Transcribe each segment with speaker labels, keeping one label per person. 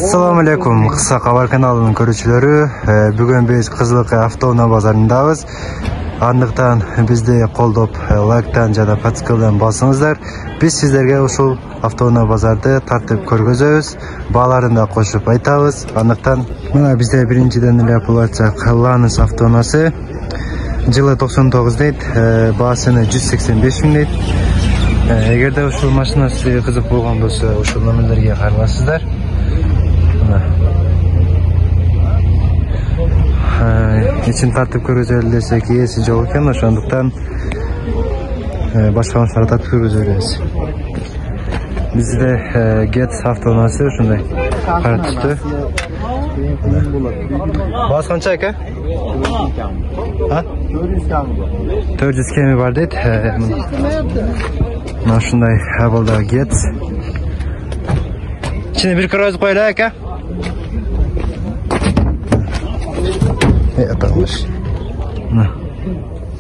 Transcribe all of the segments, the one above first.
Speaker 1: Assalamu alaikum, Kısa Kabar kanalının görüşçüleri. Bugün biz Kızılkaya avtounaa bazarındayız. Andықтан bizde қолдап, лайктан жана подпискадан басыңыздар. Biz sizlerге ушул avtounaa bazарды тартып көргөзөбүз, бааларын да кошуп айтабыз. Andықтан мына bizde биринчиден эле булачак Lanos avtoунаасы. Жылы 99 дейт, баасыны 185 миң дейт. Эгерде ушул машина сизге кызык болгон болсо, ушул номерлерге караласыздар. İçin tartıp көрөзөлү десек ээси жок экен, ошондуктан башка машиналарды тартып көргөзөбүз. Бизде Getz avtouнаасы ушундай кара түстүү. Баасы канча экен? 400 кеми бар дейт. Мына ушундай абалда Getz. İçine bir kırmızı koyla эке. Atılmış.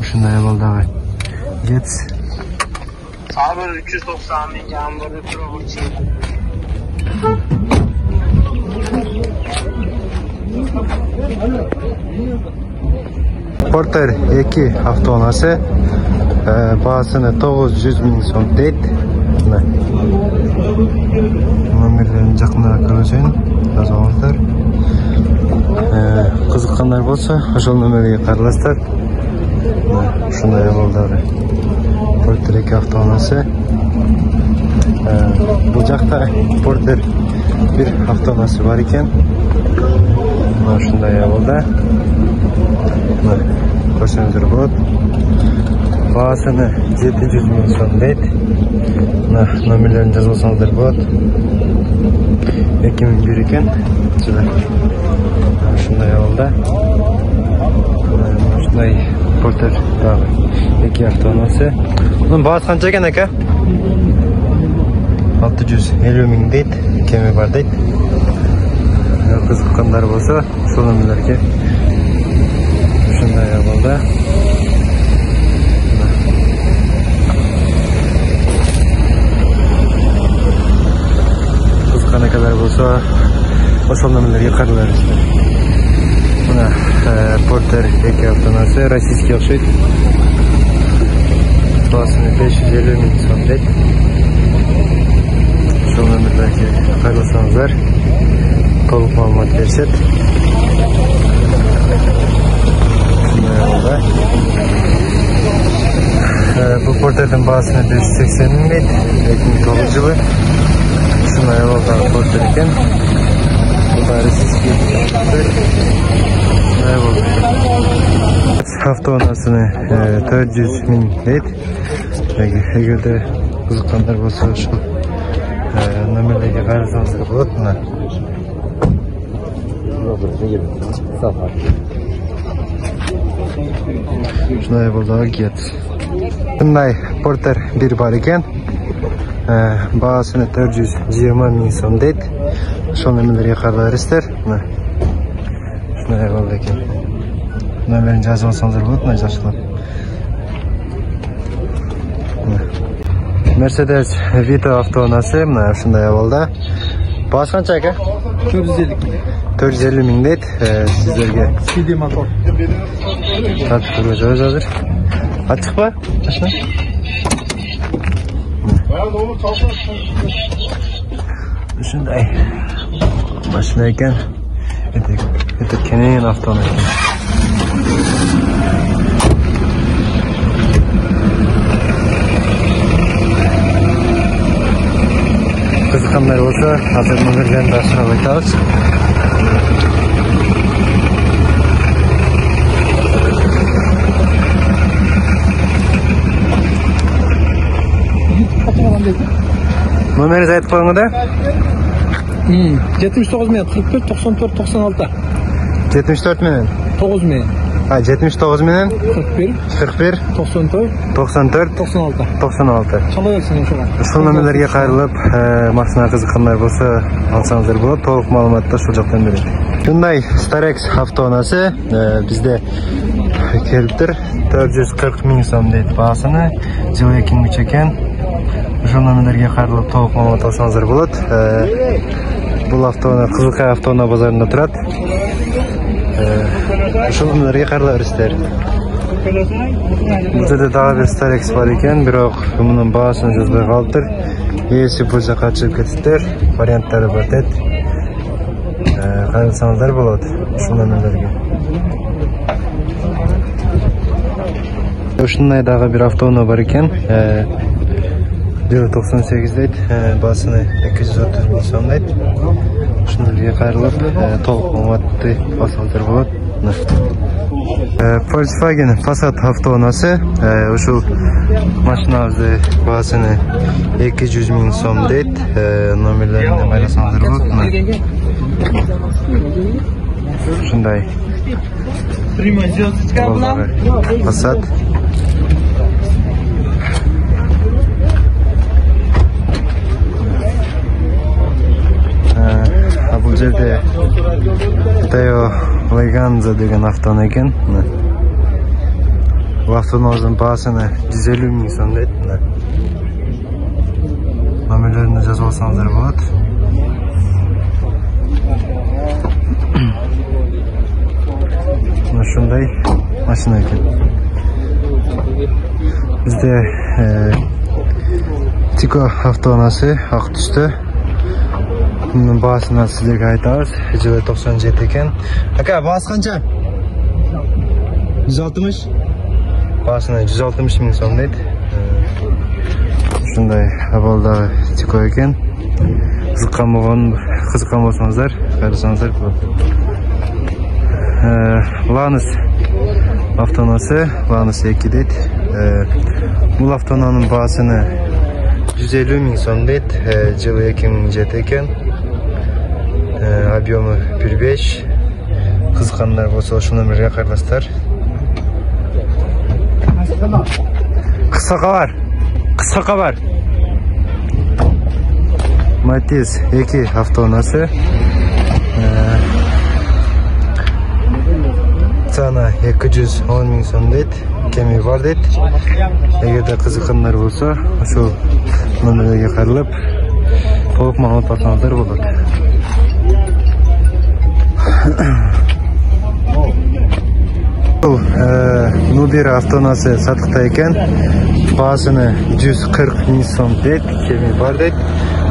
Speaker 1: Şundan yolda var. Getz.
Speaker 2: Sabır 390 bin camları pro için.
Speaker 1: Porter 2 avtounaасы. Baasını 900 ming so'm deyt. Номерлерин жакыныраак көрсөйүн, жазыңыздар. Кызыккандар болсо, ошол номерге караласыздар. Ушундай абалдагы Porter 2 avtouнаасы. Бул жакта Porter 1 avtouнаасы бар экен. Мына ушундай абалда. Көрсөңүздөр болот. Baasını 700 ming so'm deyт. Номерлерин жазып алсаңыздар болот. 2001 экен. Ушундай абалда. Ушундай Porter 2 avtouнаасы. Bunun baасы канча экен эке? 650 ming дейт. Кеми бар дейт. Кызыккандар болсо, ушул номерлерге ушундай абалда. Ne kadar olsa ошол номерлерге караларыздар. Мына Porter 2 avtouнаасы российский окшойт. Baasыны 550 ming so'm дейт. Ошол номерлерге каралсаңыздар толук маалымат беришет. Бул Porter'дин baasыны 580 ming дейт. 2009 жылы. Şunlar yoldan Porter eкен. Bu da российский. Ne oldu? Avtounaasını 400 ming deyt. Egerde kızıkkanlar bolsa şu номерлерге карасаңыздар болот. Мына. Şunday болду Getz. Мындай Porter 1 бар экен. Baasını 420 ming so'm deyt. Ошол номерлерге караларыздар. Мына. Шундай болду экен. Номерин жазып алсаңыздар болот, мына жакшылап. Mercedes Vito avtouнаасы мына ушундай абалда. Baасы канча эке? 450 ming дейт. Сиздерге CD мотор. Тартып көрөбүз азыр. Ачыкпа? Машина? Ушундай машина экен. Это кенен avtounаа экен. Кызыккандар болсо, азыр номерлерин да сурап айтабыз. Номерinizi aytып koyun da.
Speaker 2: 79 ming 44 94 96.
Speaker 1: 74 ming
Speaker 2: 9 ming.
Speaker 1: 79 ming
Speaker 2: 41 94
Speaker 1: 94
Speaker 2: 96.
Speaker 1: 96.
Speaker 2: Çalıyorsun inşallah.
Speaker 1: Ушул номерлерге кайрылып, машина кызыккандар болсо алсаңыздар болот. Толук маалыматты ушул жактан берет. Hyundai Starex avtounaасы бизде келиптир. 440 ming so'm дейт baasını. Жылы 2003 экен. Ошол номерлерге кайрылып толук маалымат алсаңыздар болот. Бұл автоуна Қызылкай автоуна базарында тұрады. Ушуларга кайрыла бересиздер. Бұл жерде дагы бир Starex бар екен, бирок мунун баасын жазбай калыптыр. Ээси бул жака чыгып кетиптир. Варианттары бар дейт. Кайрылсаңыздар болот ушул номерлерге. Ушундай дагы бир автоуна бар екен. 98 дейт. Баасыны 230 миң сом дейт. Ушундай кайрылып, толук маалыматты алсаңыздар болот. Volkswagen Passat автоунасы. Ушул машинабызды баасыны 200 миң сом дейт. Номерлерин кайрасаңыздар болот. Ушундай. Passat. Бұл жерде Teo Leganza деген автоуна екен. Бұл автоунамыздың баасыны 150 миң сом дейт. Номерлерін жазып алсаңыздар болот. Ушундай машина екен. Бізде Tico автоунасы ак түстө. Bunun bağısından sizlerge aytабыз. Жылы 97 екен. Ака, bağısı қанша? 160? Bağısына 160 миң сом дейт. Ушундай абалдағы Tico екен. Қызыққан болсаңыздар, кайрылсаңыздар болот. Lanus автоунасы, Lanus 2 дейт. Бул автоунаның баасыны 150 миң сом дейт. Жылы 2007 екен. Объемы 1.5. Кызыккандар болсо ошол номерге кайрыласыздар. Кыска кабар. Matiz 2 автоунасы. Цана 210 миң сом дейт. Кеми бар дейт. Эгерде кызыккандар болсо ошол номерге кайрылып, толук маалымат алсаңыздар болот. Nubira автоунасы сатыкта экен. Баасыны 140 миң сом дейт. Кеми бар дейт.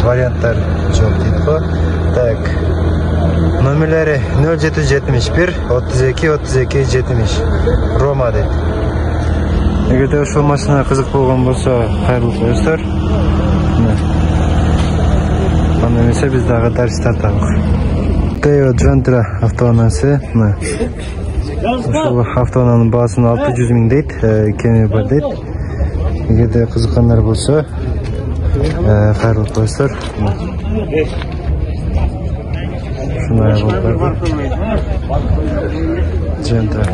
Speaker 1: Варианттар жок дейт го. Так. Номерлери 0771 32 32 70. Рома дейт. Эгерде ошол машина кызык болгон болсо, кайрылып коесуздар. Анда эмесе биз дагы дарс тартабыз. Teo Jantra автоунасы. Ушул автоунанын баасыны 600 миң дейт. Кеми бар дейт. Эгерде кызыккандар болсо, кайрылып коесуздар. Ушундай болот. Jantra.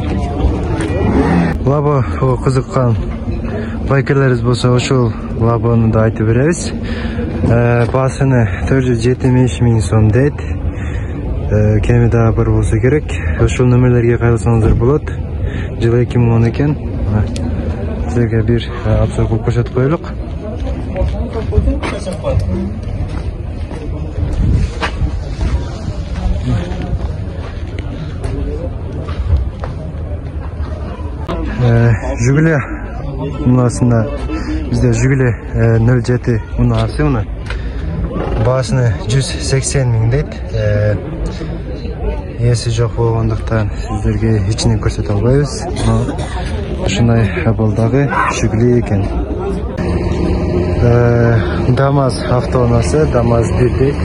Speaker 1: Лабо кызыккан байкерлерибиз болсо, ошол лабону да айтып беребиз. Баасыны 470 миң сом дейт. Кеми да бар болсо керек. Ошол номерлерге кайрылсаңыздар болот. Жылы 2010 экен. Силерге бир обзор кылып көрсөтүп коелук. Жигули мунасында бизде Жигули 07 мунасы муну. Баасыны 180 миң дейт. Ээси жок болгондуктан сиздерге ичинен көрсөтө албайбыз. Ушундай абалдагы Жигули экен. Дамаз автоунасы, Дамаз 1 дейт.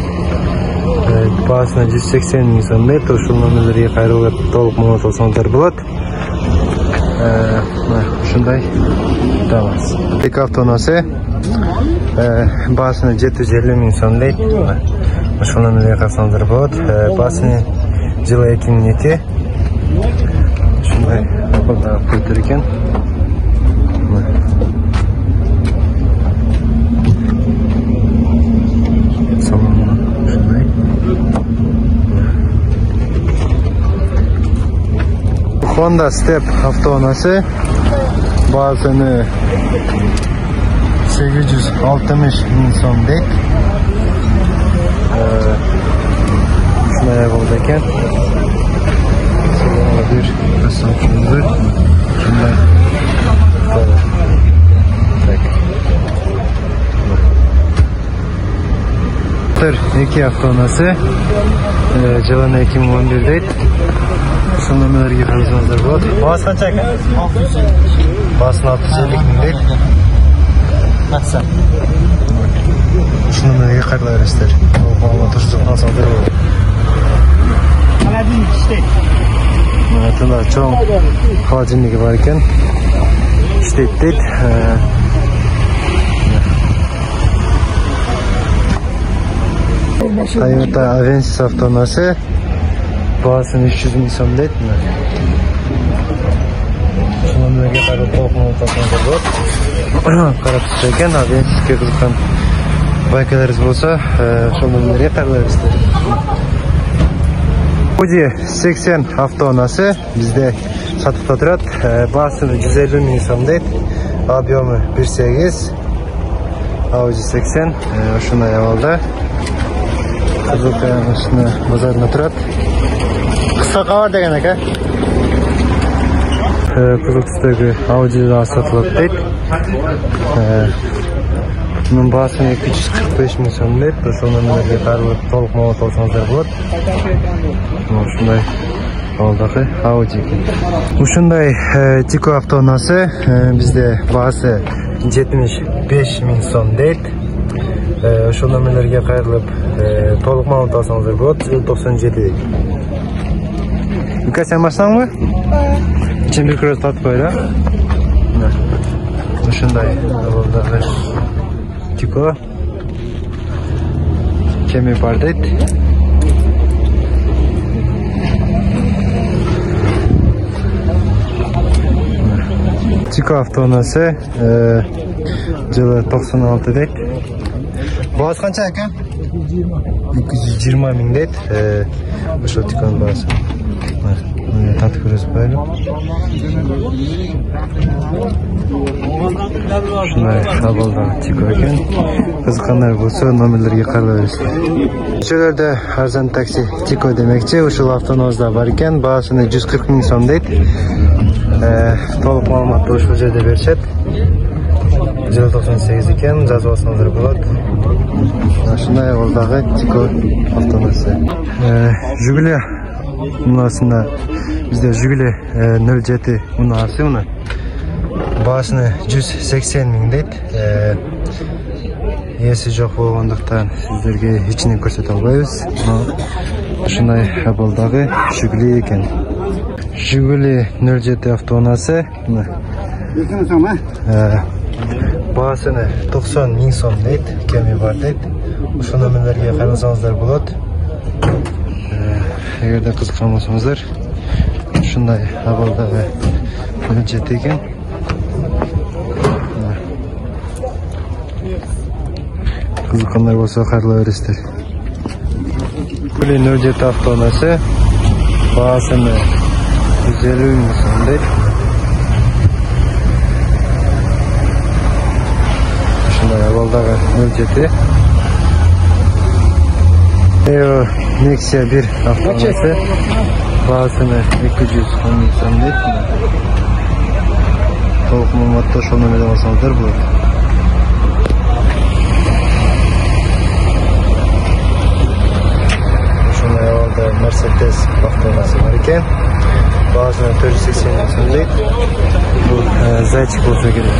Speaker 1: Баасына 180 миң сом дейт. Ушул номерлерге кайрылып толук маалымат алсаңыздар болот. Ушундай Дамаз. Эки автоунасы. Баасыны 750 миң сом дейт. Ушул номерге кайрылсаңыздар болот. Баасыны жылы 2002. Ушундай абалдагы көлтөр экен. Honda Step автоунасы. Баасыны 860 миң сом дейт. Şunaya oldu eken. Sonra bir kısımcılığı. Şunlar. Tır 2 avtonası. Жылына 2011'deydi. Son ömürlerge karşınızda болады. Bağız kaç eken? Bağızın 650 deydi. Nasıl? Şunu ömürlerge karlar ister. Bağlı turşuluktan saldır olur. Tunda çoğun halacınlığı var eken. İşte deydi. Toyota Avensis avtonası. Bağısını 300 bin so'm deydi mi? Şunun ömürlerge karlar to'liq tasavvur bo'ladi. Qarab tursa ekan, Avensisga qiziqqan baykalarınız bo'lsa, şunun ömürlerge karlar ister. Audi 80 avtonası bizde satıpta turadi. Bağısını 150 bin so'm deydi. Obyomi 1.8. Audi 80. Şunday ahvolda. Qizilqayoq üstüne bozorda turadi. Qisqa qavar degan aka. Qizil tusdagi Audi'lar sotiladi deydi. Bunun bahasini 245 bin so'm deydi. Şundan ömürlerge qarab to'liq ma'lumot olsangizlar bo'ladi. Shunday holdagi Audi ekan. Shunday Tiko avtonasi bizde bahası 75 bin so'm deydi. Şu ömürlerge qayrilib to'liq ma'lumot olsangizlar bo'ladi. 97 deydi. Uka sen başlanma? İçin bir kırız tat koyla. Şunday holdagi Tiko. Kemi bar deydi. Tiko avtonası yılı 96 deydi. Boğaz qancha aka? 220 bin deydi. Şu Tiko'nun boğazı. Tatlı kırız böyle. Şunlar avvalda Tiko eken. Qiziqqanlar bo'lsa nomerlarga qarab bersin. Şöylerde arzon taksi Tiko demekçi. Ushul avtonozda var eken. Bahasini 140 bin so'm deydi. To'liq ma'lumotni ushbu yerda berishadi. Yılı 98 eken, жазып olsanızlar bo'ladi. Shunday ahvoldagi Tiko avtonasi. Jiguli unasında bizde Jiguli 07 unası buni. Bahasini 180 bin deydi. Esi yo'q bo'lganlikdan sizlarga hech nima ko'rsata olmaymiz. Shunday ahvoldagi Jiguli ekan. Jiguli 07 avtonasi. Bahasını 90 bin so'm deydi. Kemi var deydi. Şu ömürlerge qarasanızlar bo'ladi. Eğer qiziqqan bo'lsangizlar, shunday ahvoldagi hujjat ekan. Qiziqqanlar bo'lsa qaraverasizlar. Jiguli 07 avtonasi bahasini 150 bin so'm deydi. Shunday ahvoldagi hujjati. Nexia 1 avtomobili bahasini 210 bin so'm deydi. To'liq ma'lumotni shu nomerdan olsangizlar bo'ladi. Shunday ahvolda Mercedes avtomobili bor ekan. Bahasini 480 bin so'm deydi. Bu Zaychik bo'lsa kerak.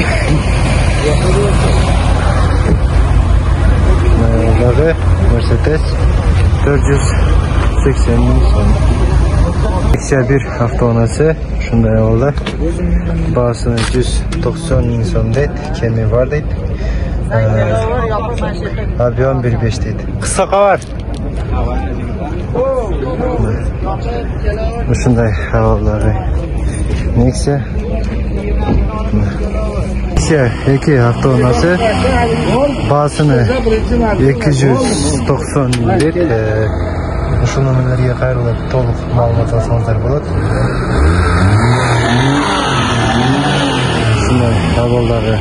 Speaker 1: Mercedes 480 bin so'm. Nexia 1 avtonasi shunday ahvolda. Bahasini 190 bin so'm deydi. Kemi var deydi. Obyomi 1.5 deydi. Qisqa qavar. Shunday ahvoldagi Nexia. Nexia 2 avtonasi bahasini 290 bin deydi. Şu nomerlarga qayrilib to'liq ma'lumot olsangizlar bo'ladi. Shunday ahvoldagi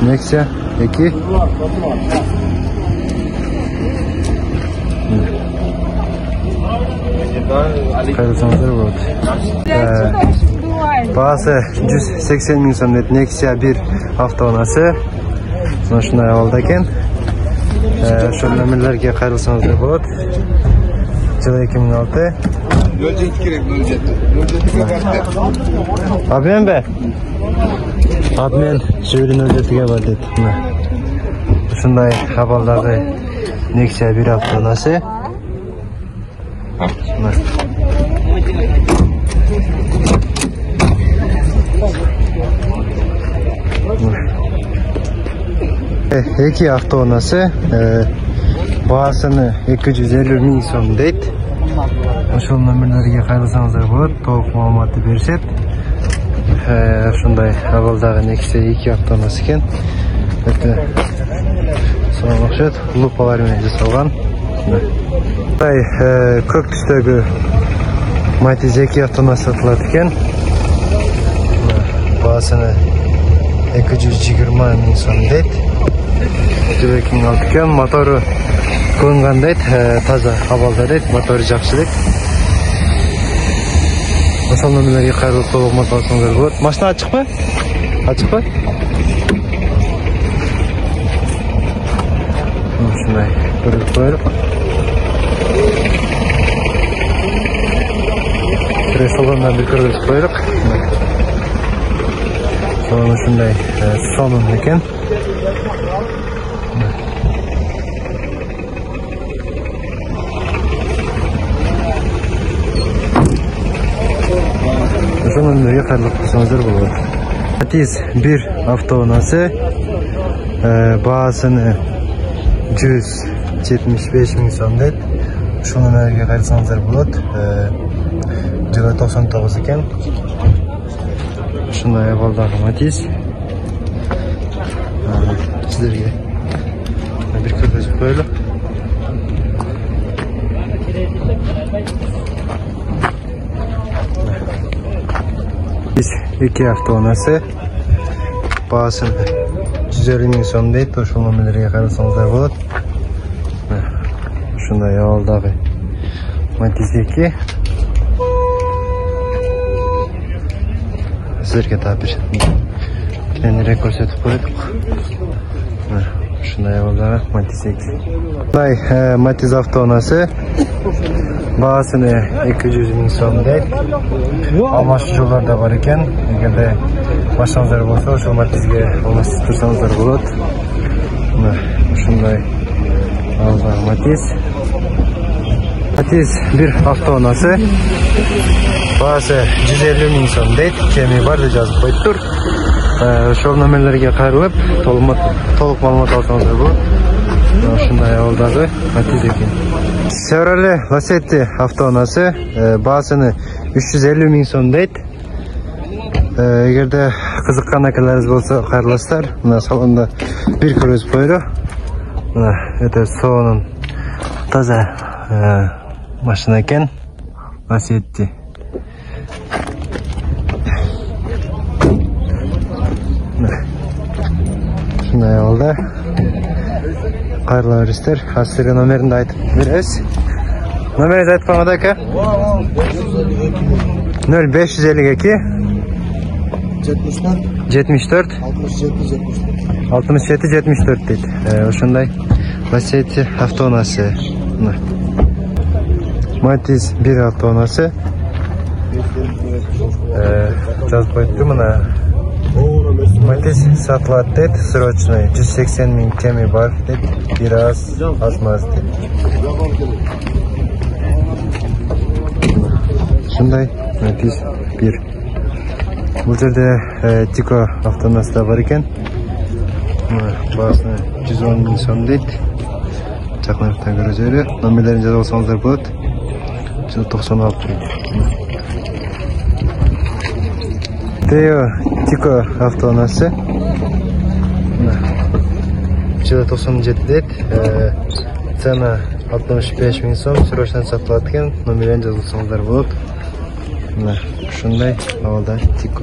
Speaker 1: Nexia 2. Kayırsanızlar болады. Бағасы 180 мың сом деді. Nexia 1 автоунасы. Шындай алды екен. Şu nömірлерге қайырылсаңыздар болады. Жылы 2006.
Speaker 3: 07 керек, 07. 07-ге барды.
Speaker 1: Абмен бе? Абмен жүйрі 07-ге бар деді. Шындай хабалдағы Nexia 1 автоунасы. Екі автоунасы. Бағасыны 250 мың сом дейді. Ошол нөмірлерге қайырсаңыздар болады. Толық маалыматты берсет. Ушундай абалдагы Nexia 2 автоунасы экен. Өтө сонун окшойт. Лупалар менен жасалган. Көк түстөгү Matiz 2 автоунасы сатылат экен. Баасыны 220 мың сом дейт. Жылы 2006 экен. Мотору көнгөн дейт. Таза абалда дейт. Мотору жакшы дейт. Ошол нөмірлерге кайрылып толук маалымат алсаңыздар болот. Машина ачыкпы? Ачыкпы? Ушундай көрүп коелук. Креслодан бир көрүп коелук. Сонун ушундай сонун экен. Ошонун нөмірге кайрылып калсаңыздар болот. Matiz 1 автоунасы. Баасыны 175 мың сом дейт. Ушул нөмірге кайрылсаңыздар болот. Жылы 99 экен. Ушундай абалдагы Matiz. Сиздерге бир көрсөтүп коелук. İki автоунасы. Баасын 150 мың сом дейт. Ошол нөмірлерге кайрылсаңыздар болот. Ушундай абалдагы Matiz 2. Сиздерге дагы бир кененирээк көрсөтүп койдук. Ушундай абалдагы Matiz 2. Мындай Matiz автоунасы. Баасыны 200 мың сом дейт. Алмашы жолдарда бар екен. Эгерде машинаңыздар болсо, ошол Matizге алмаштырсаңыздар болот. Ушундай абалдагы Matiz. Matiz 1 автоунасы. Баасы 150 мың сом дейт. Кеми бар деп жазып коюптур. Ошол нөмірлерге кайрылып, толук маалымат алсаңыздар болот. Ушундай абалдагы Matiz экен. Chevrolet Lacetti автоунасы. Баасыны 350 мың сом дейт. Эгерде кызыккан акаларыңыз болсо кайрыласыздар. Мына салонда бир көрүп коелу. Мына өтө сонун таза машина экен. Lacetti. Ушундай абалда. Кайрыла бересиздер. Сизерге номеринди айтып беребиз. Номеринди айтып коюңуз ака. 0552 74 67 74 дейт. Ошондой Lacetti автоунасы. Matiz 1 автоунасы. Жазып коюпту мына. Matiz сатылат дейт. Срочный 180 мың кеми бар дейт. Бир аз маз дейт. Ушундай Matiz 1. Бул жерде Tico автоунасы да бар экен. Баасыны 110 мың сом дейт. Жакынырактан көрүзөлү. Номерлерин жазып алсаңыздар болот. 96 дейт. Teo Tico автоунасы. Жылы 97 дейт. Цена 65 мың сом. Срочно сатылат экен. Номерлерин жазып алсаңыздар болот. Ушундай абалда Tico.